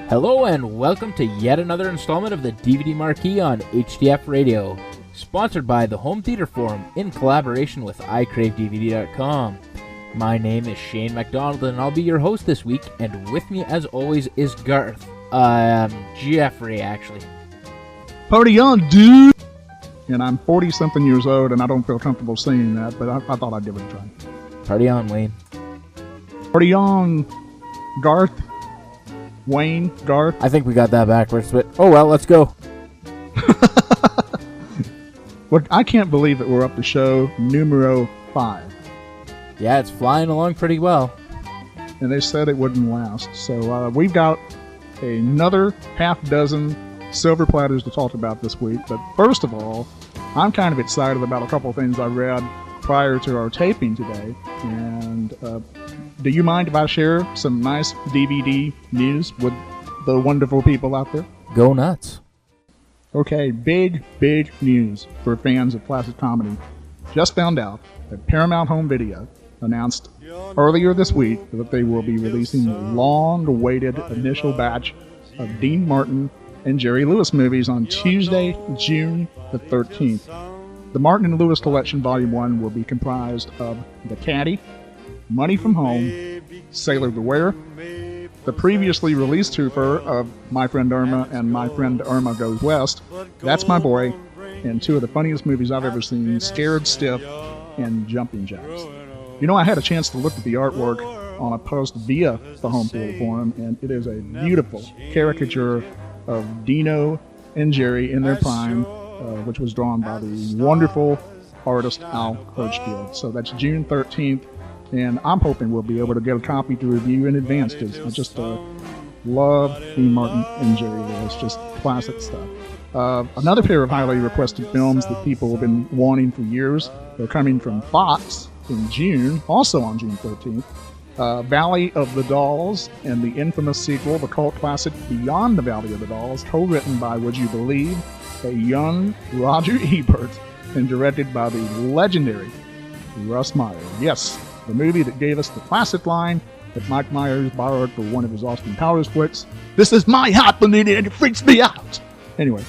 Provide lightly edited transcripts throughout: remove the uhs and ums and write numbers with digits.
Hello and welcome to yet another installment of the DVD Marquee on HDF Radio, sponsored by the Home Theater Forum in collaboration with iCraveDVD.com. My name is Shane McDonald and I'll be your host this week, and with me as always is Garth. Jeffrey, actually. Party on, dude! And I'm 40-something years old and I don't feel comfortable saying that, but I thought I'd give it a try. Party on, Wayne. Party on, Garth. Wayne, Garth. I think we got that backwards, but oh well, let's go. Well, I can't believe that we're up to show numero 5. Yeah, it's flying along pretty well. And they said it wouldn't last. So we've got another half dozen silver platters to talk about this week. But first of all, I'm kind of excited about a couple of things I read prior to our taping today. And do you mind if I share some nice DVD news with the wonderful people out there? Go nuts. Okay, big news for fans of classic comedy. Just found out that Paramount Home Video announced earlier this week that they will be releasing the long-awaited initial batch of Dean Martin and Jerry Lewis movies on Tuesday, June the 13th. The Martin and Lewis Collection Volume 1 will be comprised of The Caddy, Money from Home, Sailor Beware, the previously released twofer of My Friend Irma and My Friend Irma Goes West, That's My Boy, and two of the funniest movies I've ever seen, Scared Stiff and Jumping Jacks. You know, I had a chance to look at the artwork on a post via the Home Theater Forum, and it is a beautiful caricature of Dino and Jerry in their prime, which was drawn by the wonderful artist Al Hirschfield. So that's June 13th. And I'm hoping we'll be able to get a copy to review in advance, because I just love Dean Martin and Jerry Lewis, just classic stuff. Another pair of highly requested films that people have been wanting for years, they're coming from Fox in June, also on June 13th. Valley of the Dolls and the infamous sequel, the cult classic Beyond the Valley of the Dolls, co-written by, would you believe, a young Roger Ebert and directed by the legendary Russ Meyer. Yes, the movie that gave us the classic line that Mike Myers borrowed for one of his Austin Powers flicks. This is my happening and it freaks me out. Anyway,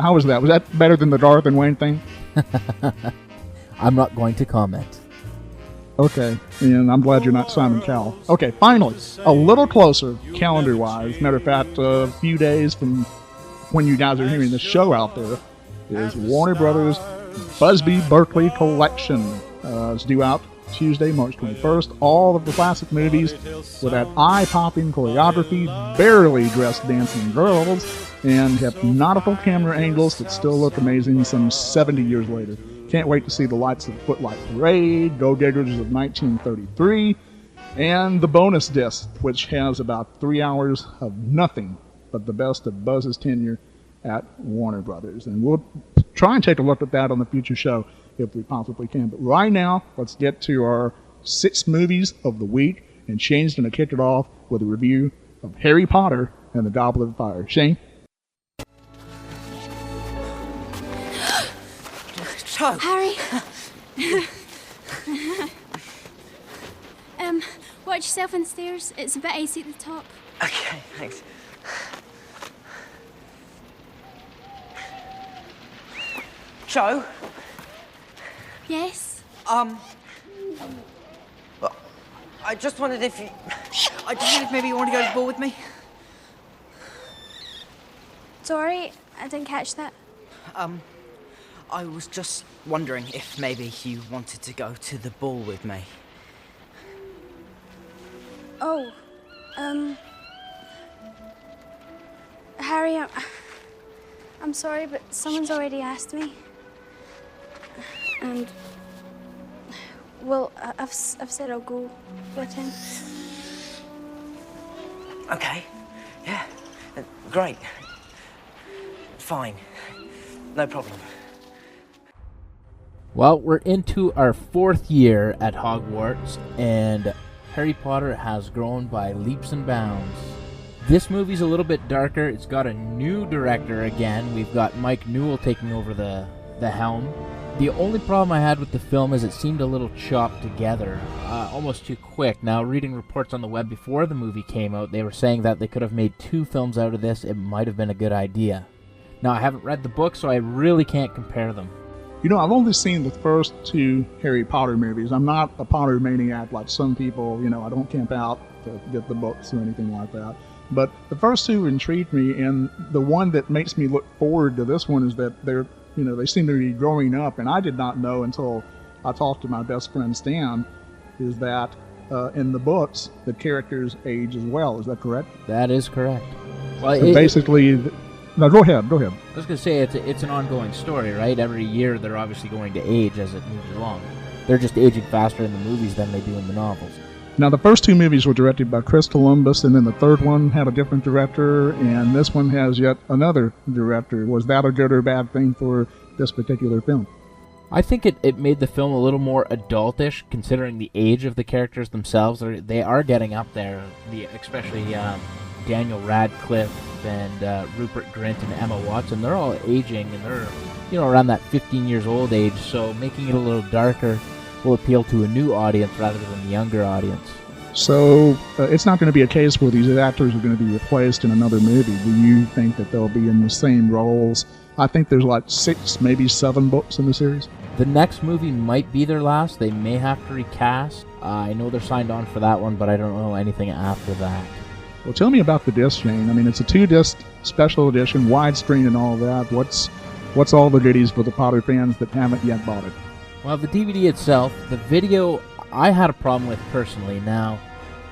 how was that? Was that better than the Garth and Wayne thing? I'm not going to comment. Okay, and I'm glad you're not Simon Cowell. Okay, finally, a little closer calendar-wise. Matter of fact, a few days from when you guys are hearing this show out there is Warner Brothers' Busby Berkeley Collection. It's due out Tuesday, March 21st. All of the classic movies with that eye-popping choreography, barely dressed dancing girls, and hypnotical camera angles that still look amazing some 70 years later. Can't wait to see the Lights of the Footlight Parade, Go Diggers of 1933, and the bonus disc, which has about 3 hours of nothing but the best of Buzz's tenure at Warner Brothers. And we'll try and take a look at that on the future show if we possibly can. But right now, let's get to our 6 movies of the week, and Shane's going to kick it off with a review of Harry Potter and the Goblet of Fire. Shane? Cho! Harry! Watch yourself on the stairs. It's a bit icy at the top. Okay, thanks. Cho? Yes? Well, I just wondered if maybe you want to go to the ball with me? Sorry, I didn't catch that. I was just wondering if maybe you wanted to go to the ball with me. Oh, Harry, I'm sorry, but someone's already asked me. And, well, I've said I'll go with him. Okay, yeah, great. Fine, no problem. Well, we're into our 4th year at Hogwarts, and Harry Potter has grown by leaps and bounds. This movie's a little bit darker. It's got a new director again. We've got Mike Newell taking over the helm. The only problem I had with the film is it seemed a little chopped together. almost too quick. Now, reading reports on the web before the movie came out, they were saying that they could have made 2 films out of this. It might have been a good idea. Now, I haven't read the book, so I really can't compare them. I've only seen the first 2 Harry Potter movies. I'm not a Potter maniac like some people. I don't camp out to get the books or anything like that. But the first 2 intrigued me, and the one that makes me look forward to this one is that they seem to be growing up, and I did not know until I talked to my best friend Stan, is that in the books, the characters age as well. Is that correct? That is correct. Well, so basically... No, go ahead. I was going to say, it's an ongoing story, right? Every year they're obviously going to age as it moves along. They're just aging faster in the movies than they do in the novels. Now, the first 2 movies were directed by Chris Columbus, and then the third one had a different director, and this one has yet another director. Was that a good or bad thing for this particular film? I think it made the film a little more adultish, considering the age of the characters themselves. They are getting up there, especially Daniel Radcliffe and Rupert Grint and Emma Watson. They're all aging, and they're around that 15 years old age, so making it a little darker will appeal to a new audience rather than the younger audience. So it's not going to be a case where these actors are going to be replaced in another movie. Do you think that they'll be in the same roles? I think there's like 6, maybe 7 books in the series. The next movie might be their last. They may have to recast. I know they're signed on for that one, but I don't know anything after that. Well, tell me about the disc, Shane. I mean, it's a 2-disc special edition, widescreen and all that. What's all the goodies for the Potter fans that haven't yet bought it? Well, the DVD itself, the video, I had a problem with personally. Now,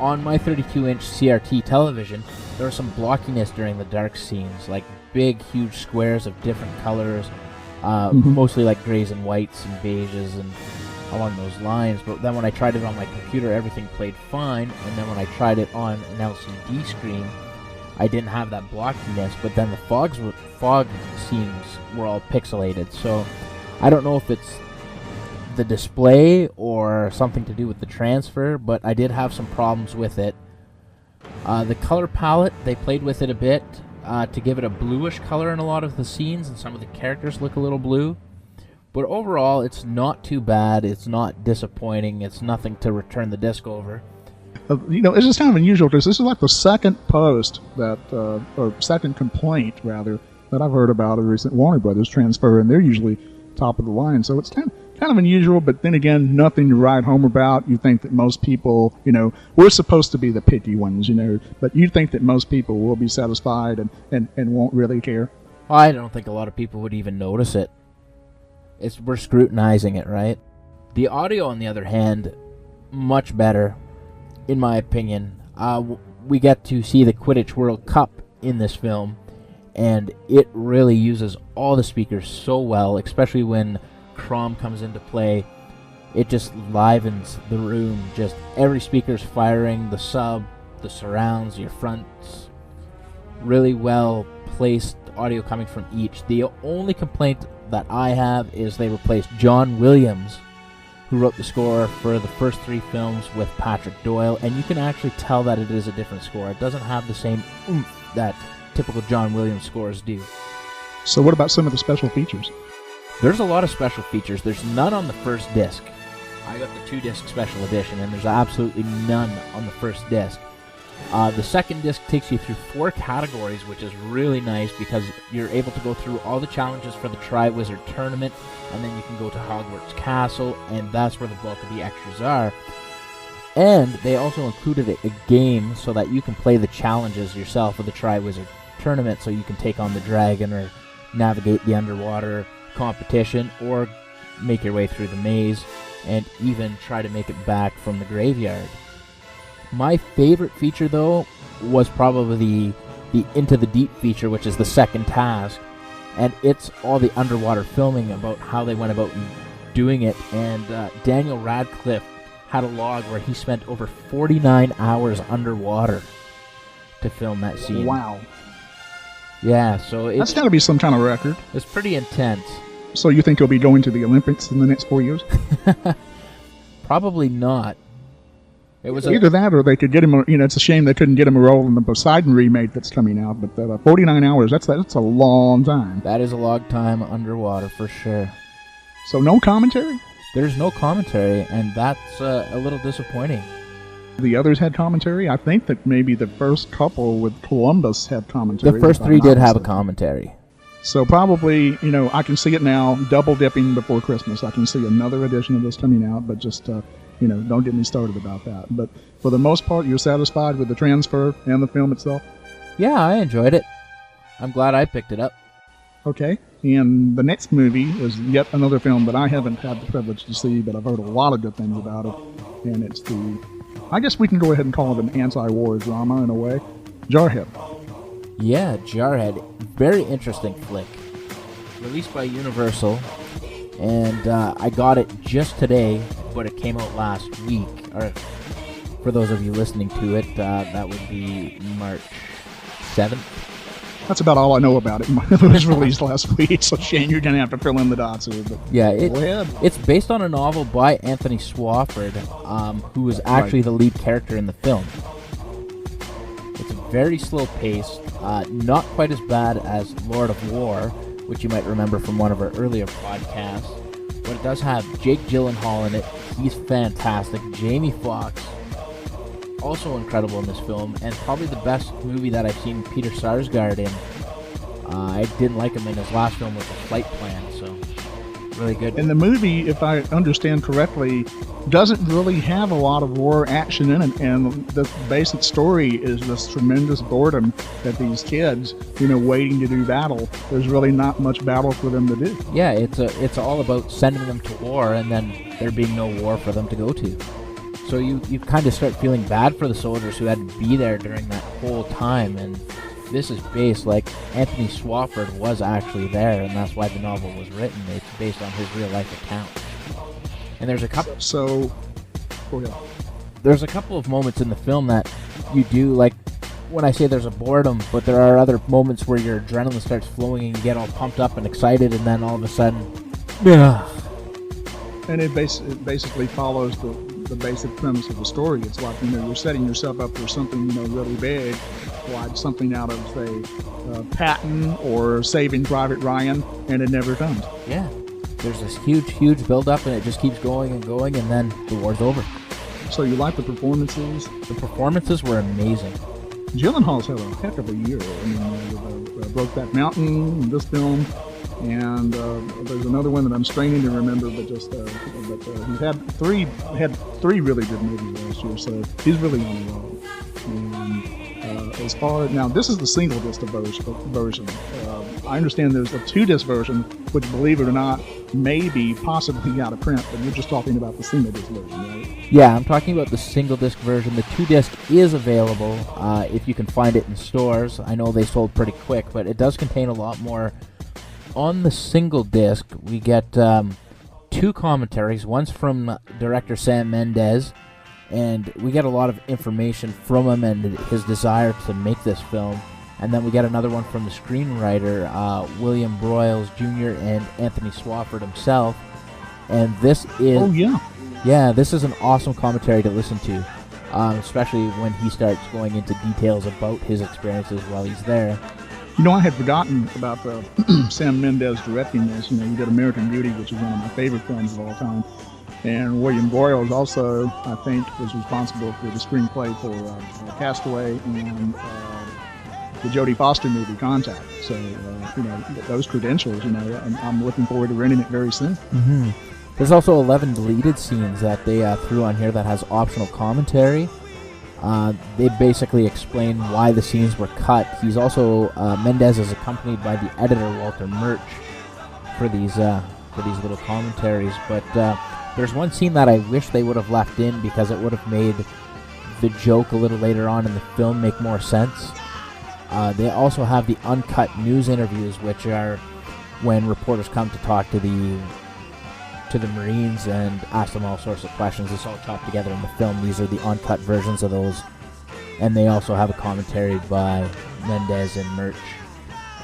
on my 32-inch CRT television, there was some blockiness during the dark scenes, like big, huge squares of different colors, mostly like grays and whites and beiges and along those lines. But then when I tried it on my computer, everything played fine, and then when I tried it on an LCD screen, I didn't have that blockiness, but then the fog scenes were all pixelated. So I don't know if it's the display or something to do with the transfer, but I did have some problems with it. The color palette, they played with it a bit to give it a bluish color in a lot of the scenes, and some of the characters look a little blue. But overall, it's not too bad. It's not disappointing. It's nothing to return the disc over. It's just kind of unusual because this is like the second post or second complaint, rather, that I've heard about a recent Warner Brothers transfer, and they're usually top of the line. So it's kind of unusual, but then again, nothing to write home about. You think that most people, we're supposed to be the picky ones, but you think that most people will be satisfied and won't really care? I don't think a lot of people would even notice it. We're scrutinizing it, right? The audio, on the other hand, much better, in my opinion. We get to see the Quidditch World Cup in this film, and it really uses all the speakers so well, especially when Crom comes into play. It just livens the room. Just every speaker's firing, the sub, the surrounds, your fronts. Really well placed audio coming from each. The only complaint that I have is they replaced John Williams, who wrote the score for the first 3 films, with Patrick Doyle, and you can actually tell that it is a different score. It doesn't have the same oomph that typical John Williams scores do. So what about some of the special features? There's a lot of special features. There's none on the first disc. I got the 2-disc special edition, and there's absolutely none on the first disc. The second disc takes you through 4 categories, which is really nice because you're able to go through all the challenges for the Triwizard Tournament, and then you can go to Hogwarts Castle, and that's where the bulk of the extras are. And they also included a game so that you can play the challenges yourself for the Triwizard Tournament, so you can take on the dragon or navigate the underwater competition or make your way through the maze and even try to make it back from the graveyard. My favorite feature, though, was probably the Into the Deep feature, which is the second task, and it's all the underwater filming about how they went about doing it. And Daniel Radcliffe had a log where he spent over 49 hours underwater to film that scene. Wow. Yeah, so that's got to be some kind of record. It's pretty intense. So you think he'll be going to the Olympics in the next 4 years? Probably not. It was either that, or they could get him. It's a shame they couldn't get him a role in the Poseidon remake that's coming out. But 49 hours—that's a long time. That is a long time underwater for sure. So no commentary? there's no commentary, and that's a little disappointing. The others had commentary. I think that maybe the first couple with Columbus had commentary. The first three did have a commentary. So probably, I can see it now, double dipping before Christmas. I can see another edition of this coming out, but just, don't get me started about that. But for the most part, you're satisfied with the transfer and the film itself? Yeah, I enjoyed it. I'm glad I picked it up. Okay, and the next movie is yet another film that I haven't had the privilege to see, but I've heard a lot of good things about it. And it's I guess we can go ahead and call it an anti-war drama in a way, Jarhead. Yeah, Jarhead. Very interesting flick. Released by Universal, and I got it just today, but it came out last week. Or for those of you listening to it, that would be March 7th. That's about all I know about it. It was released last week, so Shane, you're going to have to fill in the dots here. But yeah, it's based on a novel by Anthony Swofford, who was actually the lead character in the film. It's very slow paced, not quite as bad as Lord of War, which you might remember from one of our earlier podcasts. But it does have Jake Gyllenhaal in it. He's fantastic. Jamie Foxx, also incredible in this film, and probably the best movie that I've seen Peter Sarsgaard in. I didn't like him in his last film with The Flight Plan, so really good. And the movie, if I understand correctly, doesn't really have a lot of war action in it, and the basic story is this tremendous boredom that these kids, waiting to do battle. There's really not much battle for them to do. Yeah, it's all about sending them to war, and then there being no war for them to go to. So you kind of start feeling bad for the soldiers who had to be there during that whole time, and this is based, Anthony Swofford was actually there, and that's why the novel was written. It's based on his real-life account. And there's a couple... There's a couple of moments in the film that you do, when I say there's a boredom, but there are other moments where your adrenaline starts flowing and you get all pumped up and excited, and then all of a sudden... And it basically follows the basic premise of the story. It's like, you're setting yourself up for something, really big, like something out of, say, Patton or Saving Private Ryan, and it never comes. Yeah. There's this huge build-up, and it just keeps going, and then the war's over. So you like the performances? The performances were amazing. Gyllenhaal's had a heck of a year. With Brokeback Mountain, this film, and there's another one that I'm straining to remember, but he had three really good movies last year, so he's really on the roll. And now, this is the single disc version. I understand there's a 2-disc version, which, believe it or not, may be possibly out of print, but you're just talking about the single disc version, right? Yeah, I'm talking about the single disc version. The 2-disc is available if you can find it in stores. I know they sold pretty quick, but it does contain a lot more. On the single disc, we get 2 commentaries. One's from director Sam Mendes, and we get a lot of information from him and his desire to make this film. And then we get another one from the screenwriter, William Broyles Jr. and Anthony Swofford himself. And this is... Oh, yeah. Yeah, this is an awesome commentary to listen to, especially when he starts going into details about his experiences while he's there. I had forgotten about Sam Mendes directing this. He did American Beauty, which is one of my favorite films of all time. And William Broyles also, I think, was responsible for the screenplay for Castaway and the Jodie Foster movie, Contact. So, those credentials, I'm looking forward to renting it very soon. Mm-hmm. There's also 11 deleted scenes that they threw on here that has optional commentary. They basically explain why the scenes were cut. He's also, Mendes is accompanied by the editor, Walter Murch, for these little commentaries. But there's one scene that I wish they would have left in because it would have made the joke a little later on in the film make more sense. They also have the uncut news interviews, which are when reporters come to talk to the Marines and ask them all sorts of questions. It's all chopped together in the film. These are the uncut versions of those. And they also have a commentary by Mendes and Murch.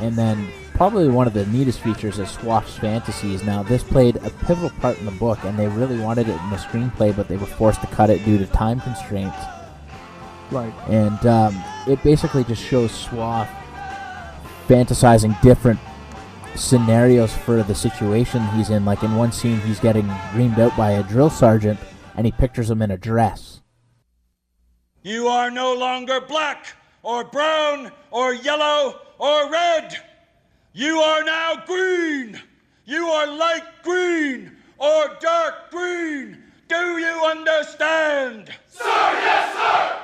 And then probably one of the neatest features is Swoff's Fantasies. Now, this played a pivotal part in the book, and they really wanted it in the screenplay, but they were forced to cut it due to time constraints. Right. And it basically just shows Swoff fantasizing different scenarios for the situation he's in. Like in one scene, he's getting reamed out by a drill sergeant, and he pictures him in a dress. You are no longer black, or brown, or yellow, or red. You are now green. You are light green, or dark green. Do you understand? Sir, yes, sir!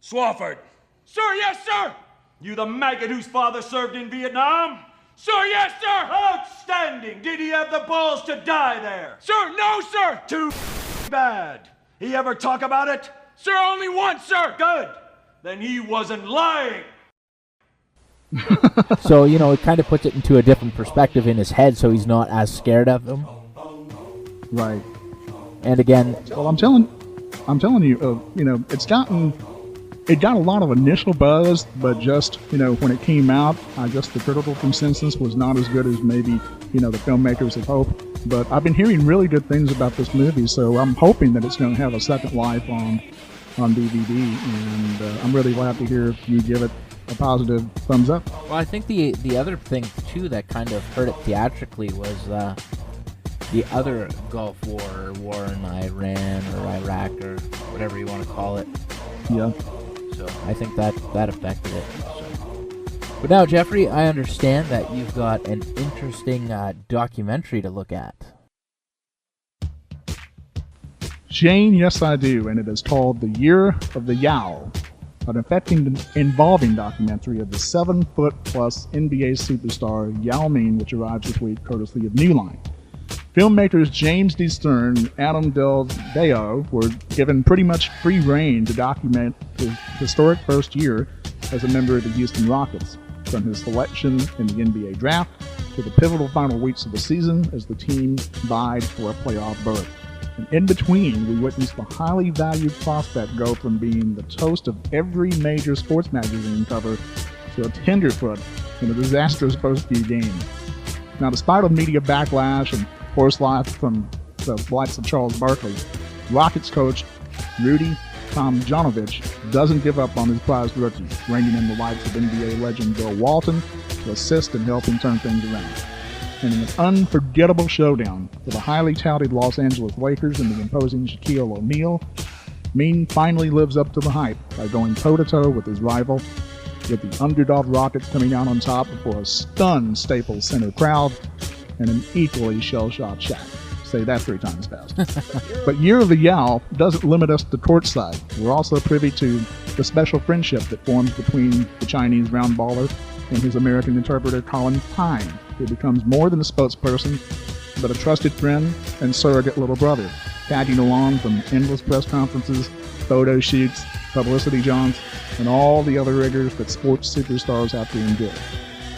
Swafford. Sir, yes, sir! You the maggot whose father served in Vietnam? Sir, yes, sir! Outstanding! Did he have the balls to die there? Sir, no, sir! Too bad. He ever talk about it? Sir, only once, sir! Good. Then he wasn't lying. So, you know, it kind of puts it into a different perspective in his head, so he's not as scared of him. Right. And again, Well, I'm telling you, you know, it got a lot of initial buzz, but just, you know, when it came out, I guess the critical consensus was not as good as maybe, you know, the filmmakers had hoped. But I've been hearing really good things about this movie, so I'm hoping that it's going to have a second life on DVD, and I'm really glad to hear you give it a positive thumbs up. well, I think the other thing, too, that kind of hurt it theatrically was the other Gulf War, or war in Iran, or Iraq, or whatever you want to call it. Yeah. So I think that affected it. So. But now, Jeffrey, I understand that you've got an interesting documentary to look at. Shane, yes I do, and it is called The Year of the Yao, an involving documentary of the 7-foot-plus NBA superstar Yao Ming, which arrives this week courtesy of New Line. Filmmakers James D. Stern and Adam Del Deo were given pretty much free rein to document his historic first year as a member of the Houston Rockets, from his selection in the NBA draft to the pivotal final weeks of the season as the team vied for a playoff berth. And in between, we witnessed the highly valued prospect go from being the toast of every major sports magazine cover to a tenderfoot in a disastrous first few games. Now, despite the media backlash and horse life from the likes of Charles Barkley, Rockets coach Rudy Tomjanovich doesn't give up on his prized rookie, bringing in the likes of NBA legend Bill Walton to assist and help him turn things around. And in an unforgettable showdown with the highly touted Los Angeles Lakers and the imposing Shaquille O'Neal, Ming finally lives up to the hype by going toe-to-toe with his rival, with the underdog Rockets coming out on top before a stunned Staples Center crowd and an equally shell-shocked Shaq. Say that 3 times fast. But Year of the Yao doesn't limit us to courtside. We're also privy to the special friendship that forms between the Chinese round baller and his American interpreter Colin Pine, who becomes more than a spokesperson, but a trusted friend and surrogate little brother, tagging along from endless press conferences, photo shoots, publicity jaunts, and all the other rigors that sports superstars have to endure.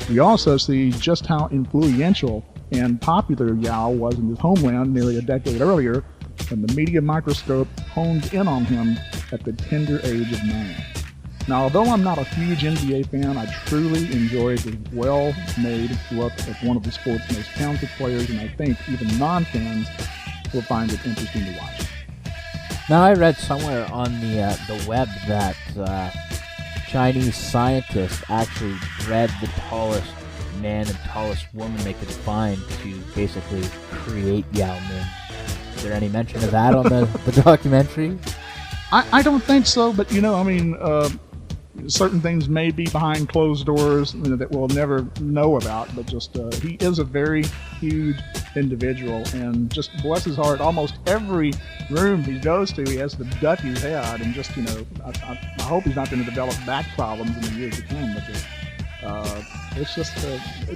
We also see just how influential and popular Yao was in his homeland nearly a decade earlier, when the media microscope honed in on him at the tender age of 9. Now, although I'm not a huge NBA fan, I truly enjoyed the well-made look at one of the sport's most talented players, and I think even non-fans will find it interesting to watch. Now, I read somewhere on the web that Chinese scientists actually bred the tallest man and tallest woman they could find to basically create Yao Ming. Is there any mention of that on the documentary? I don't think so, but you know, I mean, certain things may be behind closed doors, you know, that we'll never know about, but just he is a very huge individual, and just bless his heart, almost every room he goes to, he has to duck his head, and just, you know, I hope he's not going to develop back problems in the years to come, but just, it's just,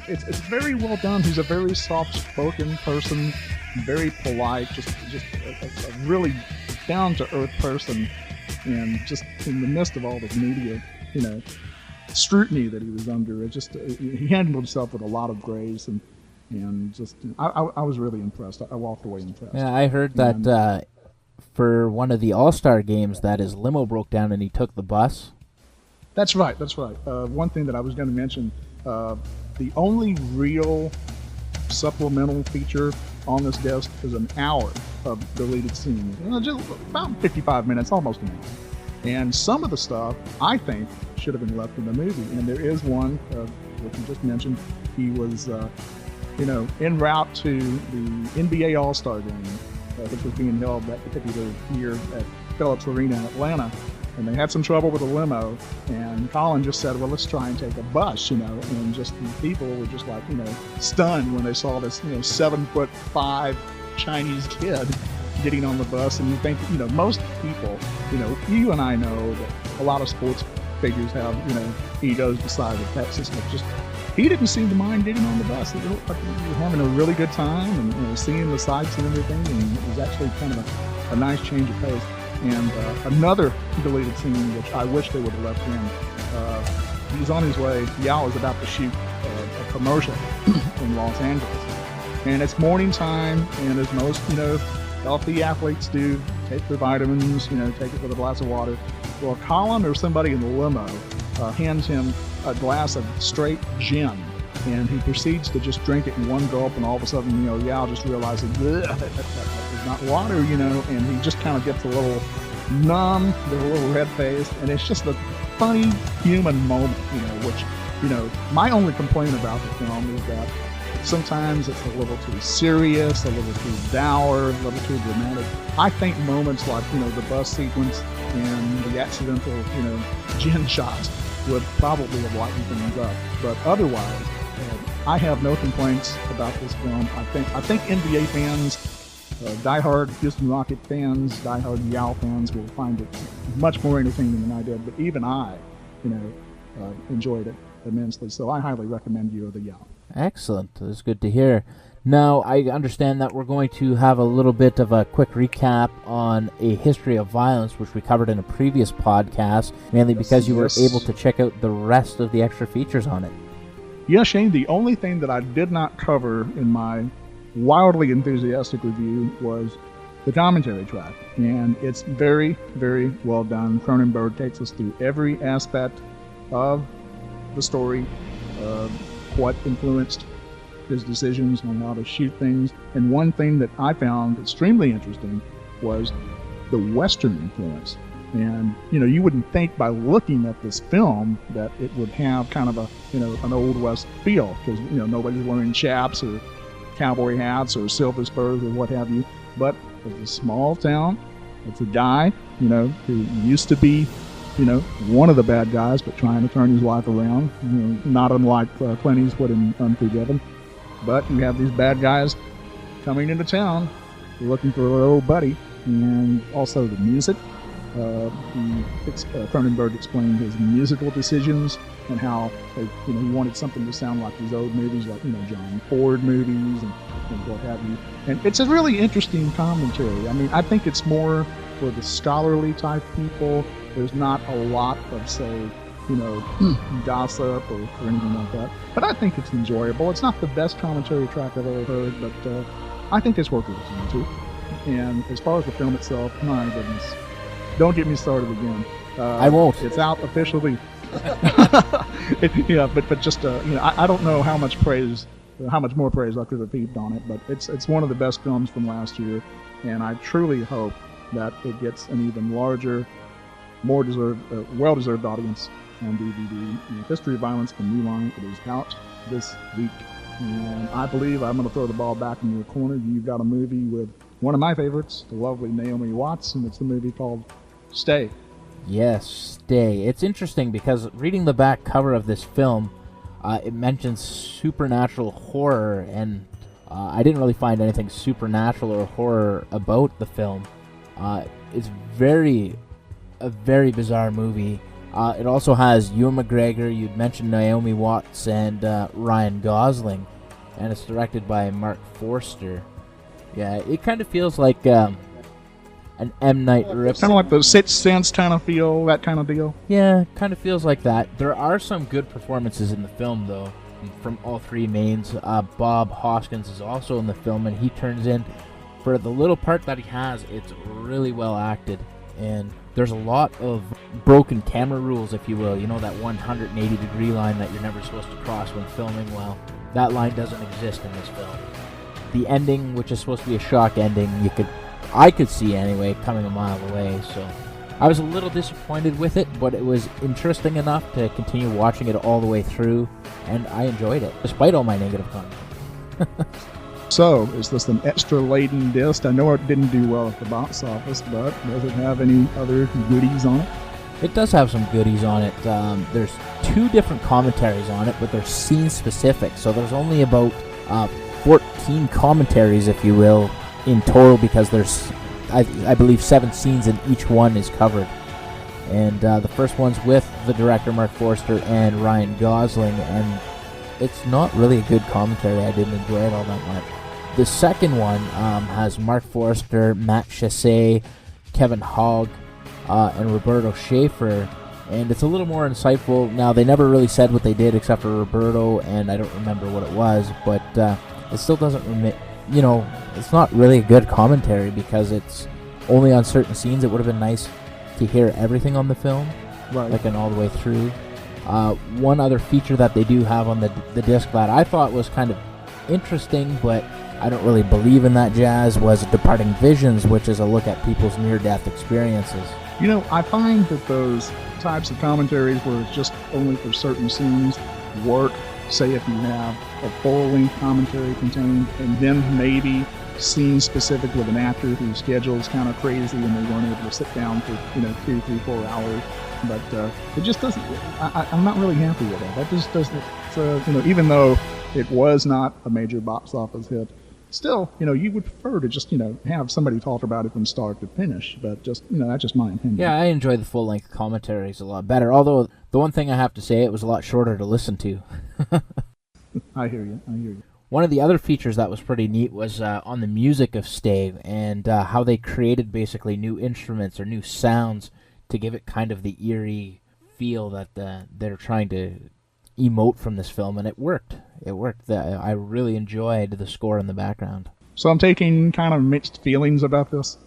it's very well done. He's a very soft-spoken person, very polite, just a really down-to-earth person, and just in the midst of all this media, you know, scrutiny that he was under, it just he handled himself with a lot of grace, and just I was really impressed. I walked away impressed. Yeah, I heard that for one of the All-Star games that his limo broke down and he took the bus. That's right. One thing that I was going to mention, the only real supplemental feature on this disc is an hour of deleted scenes. You know, just about 55 minutes, almost an hour. And some of the stuff, I think, should have been left in the movie. And there is one, which you just mentioned. He was, en route to the NBA All-Star game, which was being held that particular year at Phillips Arena in Atlanta. And they had some trouble with a limo, and Colin just said, well, let's try and take a bus, and just the people were just like, stunned when they saw this, 7'5" Chinese kid getting on the bus. And you think, most people, you and I know that a lot of sports figures have, egos beside the Texas, but just, he didn't seem to mind getting on the bus. He was having a really good time and seeing the sights and everything, and it was actually kind of a nice change of pace. And another deleted scene, which I wish they would have left in, he's on his way. Yao is about to shoot a commercial in Los Angeles. And it's morning time, and as most, healthy athletes do, take their vitamins, take it with a glass of water. Well, Colin or somebody in the limo hands him a glass of straight gin. And he proceeds to just drink it in one gulp, and all of a sudden, Yao just realizes, that is not water, and he just kind of gets a little numb, with a little red-faced, and it's just a funny human moment, which, my only complaint about the film is that sometimes it's a little too serious, a little too dour, a little too dramatic. I think moments like, the bus sequence and the accidental, gin shots would probably have lightened things up, but otherwise, I have no complaints about this film. I think NBA fans, diehard Houston Rocket fans, diehard Yao fans will find it much more entertaining than I did. But even I, enjoyed it immensely. So I highly recommend you the Yao. Excellent. That's good to hear. Now, I understand that we're going to have a little bit of a quick recap on A History of Violence, which we covered in a previous podcast, mainly because you were able to check out the rest of the extra features on it. Yeah, Shane, the only thing that I did not cover in my wildly enthusiastic review was the commentary track. And it's very, very well done. Cronenberg takes us through every aspect of the story, what influenced his decisions on how to shoot things. And one thing that I found extremely interesting was the Western influence. And, you wouldn't think by looking at this film that it would have kind of a, an Old West feel, because, nobody's wearing chaps or cowboy hats or silver spurs or what have you. But it's a small town. It's a guy, who used to be, one of the bad guys, but trying to turn his life around, not unlike Clint Eastwood in Unforgiven. But you have these bad guys coming into town looking for a little buddy, and also the music. Cronenberg explained his musical decisions and how he wanted something to sound like these old movies, like John Ford movies and what have you. And it's a really interesting commentary. I mean, I think it's more for the scholarly type people. There's not a lot of, say, gossip or anything like that. But I think it's enjoyable. It's not the best commentary track I've ever heard, but I think it's worth listening to. And as far as the film itself, my goodness. Don't get me started again. I won't. It's out officially. But just I don't know how much more praise I could have heaped on it. But it's one of the best films from last year, and I truly hope that it gets an even larger, more well-deserved audience on DVD. History of Violence from New Line. It is out this week, and I believe I'm going to throw the ball back in your corner. You've got a movie with one of my favorites, the lovely Naomi Watts, and it's the movie called Stay. Yes, Stay. It's interesting because reading the back cover of this film, it mentions supernatural horror, and I didn't really find anything supernatural or horror about the film. It's a very bizarre movie. It also has Ewan McGregor, you'd mentioned Naomi Watts, and Ryan Gosling, and it's directed by Mark Forster. Yeah, it kind of feels like an M. Night Rip. Kind of like the Sixth Sense kind of feel, that kind of deal. Yeah, kind of feels like that. There are some good performances in the film, though, from all three mains. Bob Hoskins is also in the film, and he turns in, for the little part that he has, it's really well acted. And there's a lot of broken camera rules, if you will. That 180-degree line that you're never supposed to cross when filming. Well, that line doesn't exist in this film. The ending, which is supposed to be a shock ending, I could see anyway, coming a mile away. So I was a little disappointed with it, but it was interesting enough to continue watching it all the way through, and I enjoyed it, despite all my negative comments. So, is this an extra-laden disc? I know it didn't do well at the box office, but does it have any other goodies on it? It does have some goodies on it. There's 2 different commentaries on it, but they're scene-specific, so there's only about 14 commentaries, if you will, in total, because there's, I believe, 7 scenes, and each one is covered. And the first one's with the director, Mark Forster, and Ryan Gosling, and it's not really a good commentary. I didn't enjoy it all that much. The second one has Mark Forster, Matt Chassé, Kevin Hogg, and Roberto Schaefer, and it's a little more insightful. Now, they never really said what they did except for Roberto, and I don't remember what it was, but it still doesn't it's not really a good commentary because it's only on certain scenes. It would have been nice to hear everything on the film, Right. like and all the way through. One other feature that they do have on the disc that I thought was kind of interesting, but I don't really believe in that jazz, was Departing Visions, which is a look at people's near-death experiences. You know, I find that those types of commentaries where it's just only for certain scenes work. Say if you have a full-length commentary contained, and then maybe scene-specific with an actor whose schedule is kind of crazy and they weren't able to sit down for 2, 3, 4 hours. But it just doesn't. I'm not really happy with that. That just doesn't. Even though it was not a major box office hit, still, you would prefer to just have somebody talk about it from start to finish. But just that's just my opinion. Yeah, I enjoy the full-length commentaries a lot better. Although the one thing I have to say, it was a lot shorter to listen to. I hear you. One of the other features that was pretty neat was on the music of Stave, and how they created basically new instruments or new sounds to give it kind of the eerie feel that they're trying to emote from this film, and it worked. I really enjoyed the score in the background. So I'm taking kind of mixed feelings about this.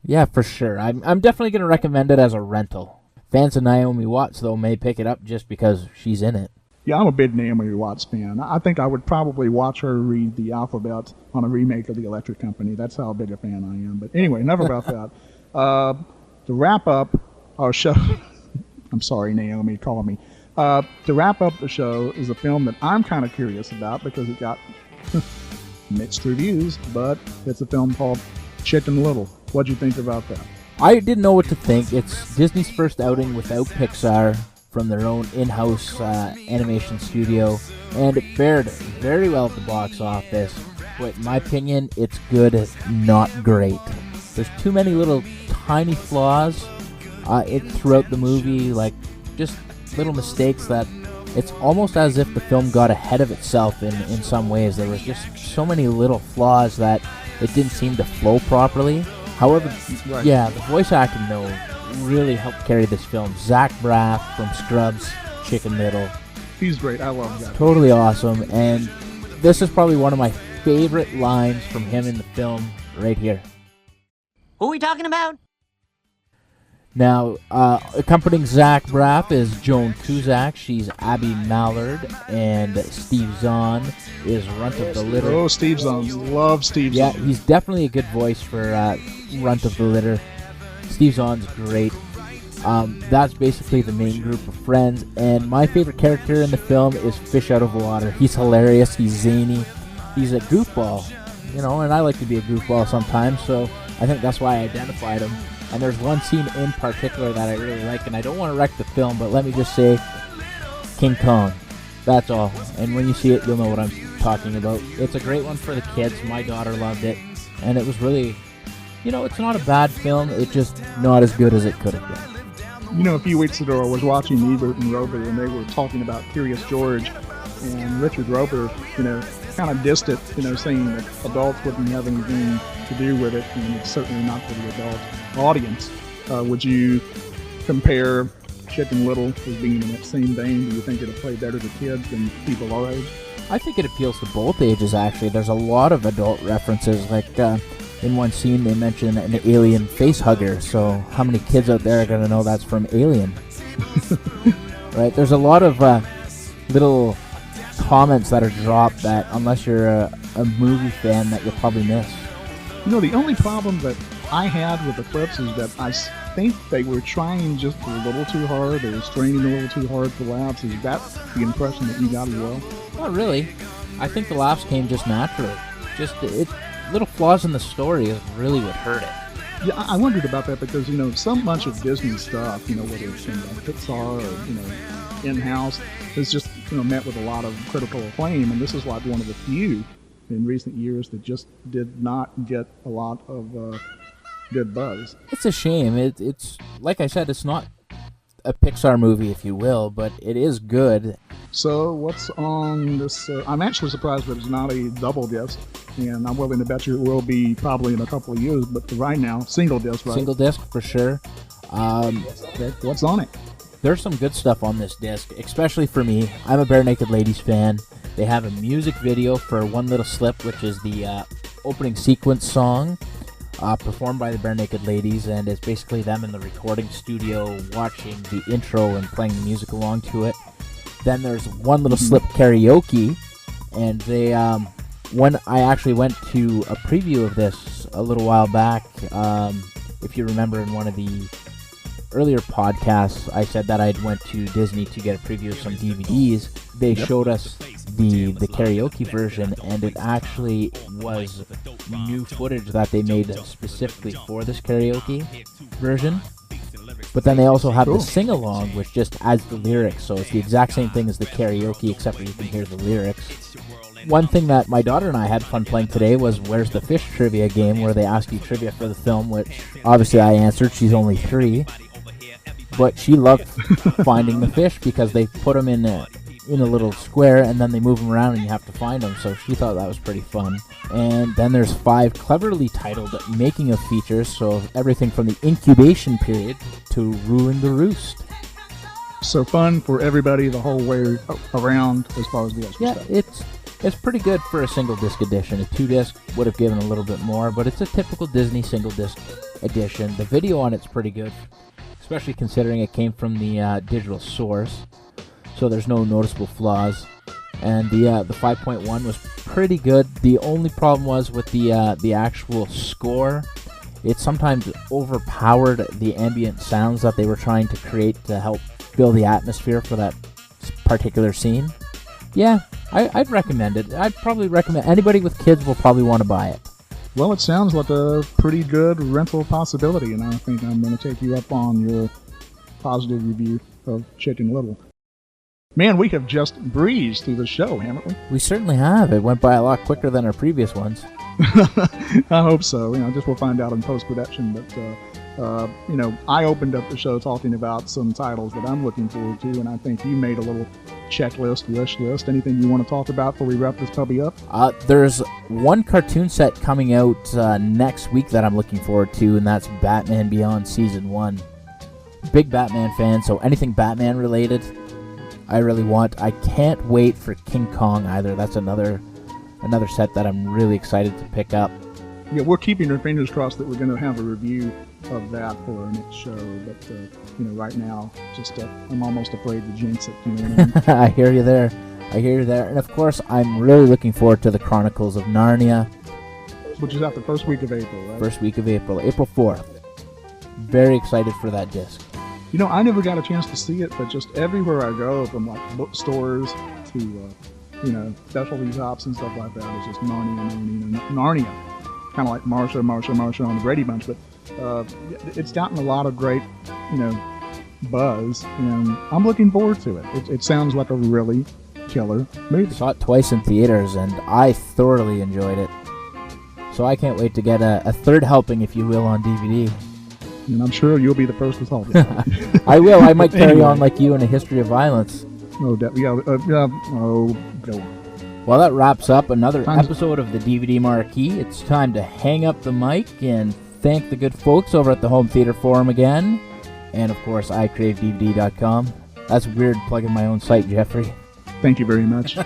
Yeah, for sure. I'm definitely going to recommend it as a rental. Fans of Naomi Watts, though, may pick it up just because she's in it. Yeah, I'm a big Naomi Watts fan. I think I would probably watch her read the alphabet on a remake of The Electric Company. That's how big a fan I am. But anyway, enough about that. To wrap up our show, I'm sorry, Naomi, call me. To wrap up the show is a film that I'm kind of curious about because it got mixed reviews, but it's a film called Chicken Little. What'd you think about that? I didn't know what to think. It's Disney's first outing without Pixar from their own in-house animation studio, and it fared very well at the box office. But in my opinion, it's good, not great. There's too many little tiny flaws throughout the movie, like just little mistakes that it's almost as if the film got ahead of itself in some ways. There was just so many little flaws that it didn't seem to flow properly. However, Right. yeah, the voice acting, though, really helped carry this film. Zach Braff from Scrubs, Chicken Little. He's great. I love that. Totally awesome. And this is probably one of my favorite lines from him in the film right here. Who are we talking about? Now, accompanying Zach Braff is Joan Cusack. She's Abby Mallard. And Steve Zahn is Runt of the Litter. Oh, Steve Zahn. Love Steve Yeah, Zahn. he's definitely a good voice for Runt of the Litter. Steve Zahn's great. That's basically the main group of friends. And my favorite character in the film is Fish Out of Water. He's hilarious. He's zany. He's a goofball. And I like to be a goofball sometimes, so I think that's why I identified him. And there's one scene in particular that I really like, and I don't want to wreck the film, but let me just say, King Kong. That's all. And when you see it, you'll know what I'm talking about. It's a great one for the kids. My daughter loved it. And it was really, it's not a bad film. It's just not as good as it could have been. A few weeks ago I was watching Ebert and Roeper, and they were talking about Curious George, and Richard Roeper, kind of dissed it, saying that adults wouldn't have anything to do with it, and it's certainly not for the adult audience. Would you compare Chicken Little as being in that same vein? Do you think it'll play better to kids than people our age? I think it appeals to both ages, actually. There's a lot of adult references, like in one scene they mention an alien face hugger, so how many kids out there are going to know that's from Alien? Right? There's a lot of little comments that are dropped that, unless you're a movie fan, that you'll probably miss. The only problem that I had with the clips is that I think they were trying just a little too hard. They were straining a little too hard for laughs. Is that the impression that you got as well? Not really. I think the laughs came just naturally. Just little flaws in the story is really what hurt it. Yeah, I wondered about that because, so much of Disney stuff, whether it's in Pixar or, in-house, is just, met with a lot of critical acclaim. And this is like one of the few in recent years that just did not get a lot of good buzz. It's a shame. It's like I said, it's not a Pixar movie, if you will, but it is good. So what's on this? I'm actually surprised that it's not a double disc, and I'm willing to bet you it will be probably in a couple of years, but for right now, single disc, right? Single disc, for sure. What's on it? There's some good stuff on this disc, especially for me. I'm a Bare Naked Ladies fan. They have a music video for One Little Slip, which is the opening sequence song, performed by the Bare Naked Ladies, and it's basically them in the recording studio watching the intro and playing the music along to it. Then there's One Little Slip karaoke, and they when I actually went to a preview of this a little while back, if you remember in one of the earlier podcasts, I said that I went to Disney to get a preview of some DVDs. They showed us the karaoke version, and it actually was new footage that they made specifically for this karaoke version. But then they also have the sing-along, which just adds the lyrics, so it's the exact same thing as the karaoke, except that you can hear the lyrics. One thing that my daughter and I had fun playing today was Where's the Fish trivia game, where they ask you trivia for the film, which obviously I answered. She's only 3. But she loved finding the fish because they put them in a little square and then they move them around and you have to find them, so she thought that was pretty fun. And then there's 5 cleverly titled making of features, so everything from the incubation period to ruling the roost. So fun for everybody the whole way around as far as the extra stuff. Yeah, it's pretty good for a single disc edition. A 2-disc would have given a little bit more, but it's a typical Disney single disc edition. The video on it's pretty good, especially considering it came from the digital source, so there's no noticeable flaws. And the 5.1 was pretty good. The only problem was with the actual score. It sometimes overpowered the ambient sounds that they were trying to create to help fill the atmosphere for that particular scene. Yeah, I'd recommend it. I'd probably recommend anybody with kids will probably want to buy it. Well, it sounds like a pretty good rental possibility, and I think I'm going to take you up on your positive review of Chicken Little. Man, we have just breezed through the show, haven't we? We certainly have. It went by a lot quicker than our previous ones. I hope so. Just we'll find out in post-production. But, I opened up the show talking about some titles that I'm looking forward to, and I think you made a little checklist, wish list. Anything you want to talk about before we wrap this puppy up? There's one cartoon set coming out next week that I'm looking forward to, and that's Batman Beyond Season 1. Big Batman fan, so anything Batman related I really want. I can't wait for King Kong either. That's another set that I'm really excited to pick up. Yeah, we're keeping our fingers crossed that we're going to have a review of that for our next show. But, right now, just I'm almost afraid to jinx it. You know what I mean? I hear you there. And, of course, I'm really looking forward to the Chronicles of Narnia. Which is out the first week of April, right? First week of April. April 4th. Very excited for that disc. I never got a chance to see it, but just everywhere I go, from like bookstores to, specialty shops and stuff like that, it's just Narnia. Kind of like Marsha on the Brady Bunch, but it's gotten a lot of great, buzz, and I'm looking forward to it. It sounds like a really killer movie. Saw it twice in theaters, and I thoroughly enjoyed it. So I can't wait to get a third helping, if you will, on DVD. And I'm sure you'll be the first to talk about it. I will. I might carry on like you in A History of Violence. Oh, go on. Well, that wraps up another episode of the DVD Marquee. It's time to hang up the mic and thank the good folks over at the Home Theater Forum again. And, of course, iCraveDVD.com. That's weird plugging my own site, Jeffrey. Thank you very much.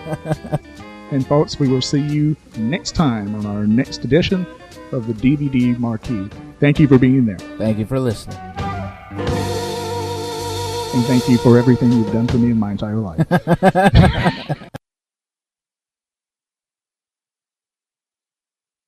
And, folks, we will see you next time on our next edition of the DVD Marquee. Thank you for being there. Thank you for listening. And thank you for everything you've done for me in my entire life.